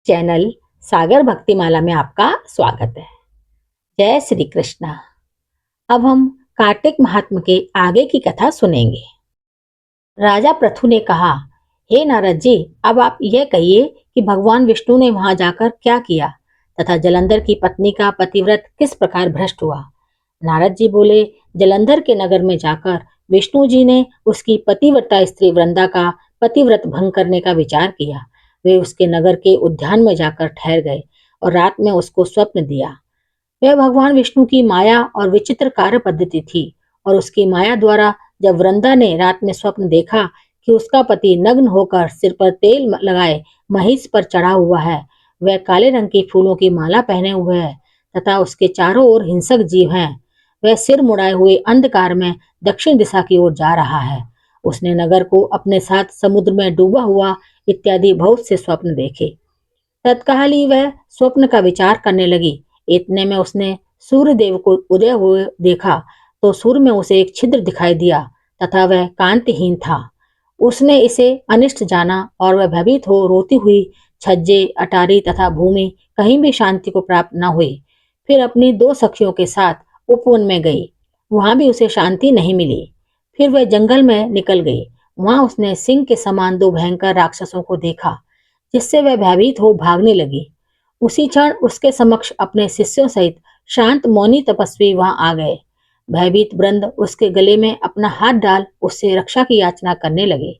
Channel सागर भक्तिमाला में आपका स्वागत है। जय श्री कृष्णा। अब हम कार्तिक महात्म के आगे की कथा सुनेंगे। राजा पृथु ने कहा, हे नारद जी, अब आप यह कहिए कि भगवान विष्णु ने वहां जाकर क्या किया तथा जलंधर की पत्नी का पतिव्रत किस प्रकार भ्रष्ट हुआ। नारद जी बोले, जलंधर के नगर में जाकर विष्णु जी ने उसकी पतिव्रता स्त्री वृंदा का पतिव्रत भंग करने का विचार किया। वे उसके नगर के उद्यान में जाकर ठहर गए और रात में उसको स्वप्न दिया। वह भगवान विष्णु की माया और विचित्र कार्य पद्धति थी और उसकी माया द्वारा जब वृंदा ने रात में स्वप्न देखा कि उसका पति नग्न होकर सिर पर तेल लगाए महिष पर चढ़ा हुआ है, वह काले रंग की फूलों की माला पहने हुए है तथा उसके चारों ओर हिंसक जीव हैं, वह सिर मुड़ाए हुए अंधकार में दक्षिण दिशा की ओर जा रहा है। उसने नगर को अपने साथ समुद्र में डूबा हुआ इत्यादि बहुत से स्वप्न देखे। तत्काल ही वह स्वप्न का विचार करने लगी। इतने में उसने सूर्य देव को उदय हुए देखा तो सूर्य में उसे एक छिद्र दिखाई दिया तथा वह कांतिहीन था। उसने इसे अनिष्ट जाना और वह भयभीत हो रोती हुई छज्जे, अटारी तथा भूमि कहीं भी शांति को प्राप्त न हुई। फिर अपनी दो सखियों के साथ उपवन में गई, वहां भी उसे शांति नहीं मिली। फिर वह जंगल में निकल गई, वहां उसने सिंह के समान दो भयंकर राक्षसों को देखा, जिससे वह भयभीत हो भागने लगी। उसी क्षण उसके समक्ष अपने शिष्यों सहित शांत मौनी तपस्वी वहां आ गए। भयभीत वृंद उसके गले में अपना हाथ डाल उससे रक्षा की याचना करने लगे।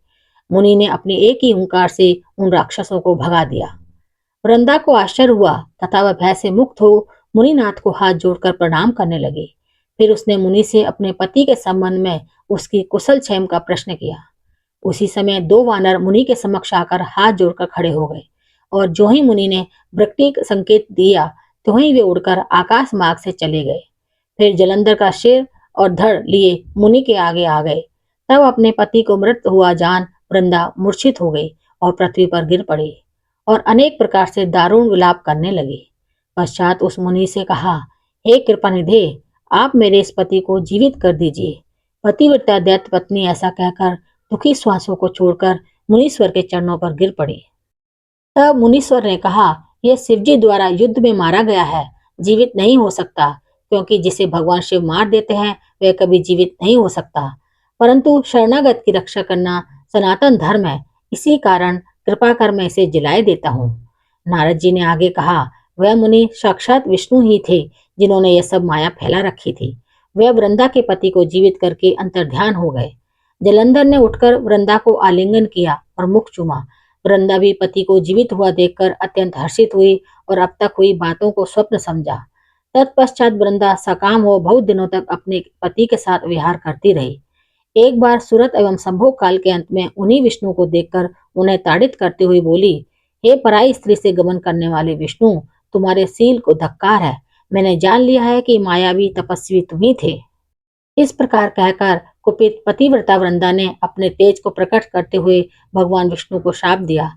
मुनि ने अपने एक ही हुंकार से उन राक्षसों को भगा दिया। वृंदा को आश्चर्य हुआ तथा वह भय से मुक्त हो मुनिनाथ को हाथ जोड़कर प्रणाम करने लगे। फिर उसने मुनि से अपने पति के संबंध में उसकी कुशल क्षेम का प्रश्न किया। उसी समय दो वानर मुनि के समक्ष आकर हाथ जोड़कर खड़े हो गए और जो ही मुनि ने वृक्ति संकेत दिया तो ही वे उड़कर आकाश मार्ग से चले गए। फिर जलंधर का सिर और धड़ लिए मुनि के आगे आ गए। तब अपने पति को मृत हुआ जान वृंदा मूर्छित हो गई और पृथ्वी पर गिर पड़ी और अनेक प्रकार से दारुण विलाप करने लगी। पश्चात उस मुनि से कहा, हे कृपानिधे, आप मेरे इस पति को जीवित कर दीजिए। पतिव्रता दैत्य पत्नी ऐसा कहकर दुखी श्वासों को छोड़कर मुनीश्वर के चरणों पर गिर पड़ी। तब मुनीश्वर ने कहा, यह शिवजी द्वारा युद्ध में मारा गया है, जीवित नहीं हो सकता, क्योंकि जिसे भगवान शिव मार देते हैं वह कभी जीवित नहीं हो सकता। परंतु शरणागत की रक्षा करना सनातन धर्म है, इसी कारण कृपा कर मैं इसे जिलाए देता हूँ। नारद जी ने आगे कहा, वह मुनि साक्षात विष्णु ही थे जिन्होंने यह सब माया फैला रखी थी। वह वृंदा के पति को जीवित करके अंतर्ध्यान हो गए। जलंधर ने उठकर वृंदा को आलिंगन किया और मुख चूमा। वृंदा भी पति को जीवित हुआ देखकर अत्यंत हर्षित हुई और अब तक हुई बातों को स्वप्न समझा। तत्पश्चात वृंदा सकाम हो बहुत दिनों तक अपने पति के साथ विहार करती रही। एक बार सूरत एवं संभोग काल के अंत में उन्हीं विष्णु को देखकर उन्हें ताड़ित करते हुए बोली, हे पराई स्त्री से गमन करने वाले विष्णु, तुम्हारे शील को धिक्कार है। मैंने जान लिया है कि मायावी तपस्वी तुम ही थे। इस प्रकार कहकर कुपित पतिव्रता वृंदा ने अपने तेज को प्रकट करते हुए भगवान विष्णु को शाप दिया,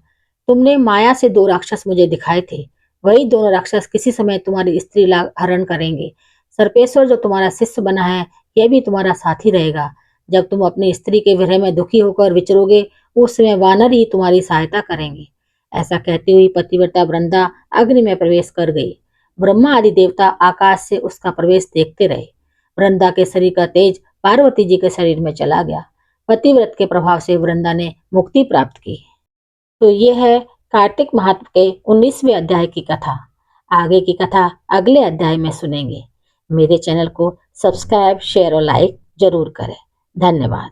तुमने माया से दो राक्षस मुझे दिखाए थे, वही दोनों राक्षस किसी समय तुम्हारी स्त्री ला हरण करेंगे। सर्पेश्वर जो तुम्हारा शिष्य बना है, यह भी तुम्हारा साथी रहेगा। जब तुम अपनी स्त्री के विरह में दुखी होकर विचरोगे, उस समय वानर ही तुम्हारी सहायता करेंगे। ऐसा कहती हुई पतिव्रता वृंदा अग्नि में प्रवेश कर गई। ब्रह्मा आदि देवता आकाश से उसका प्रवेश देखते रहे। वृंदा के शरीर का तेज पार्वती जी के शरीर में चला गया। पतिव्रत के प्रभाव से वृंदा ने मुक्ति प्राप्त की। तो ये है कार्तिक महात्म के 19वें अध्याय की कथा। आगे की कथा अगले अध्याय में सुनेंगे। मेरे चैनल को सब्सक्राइब, शेयर और लाइक जरूर करें। धन्यवाद।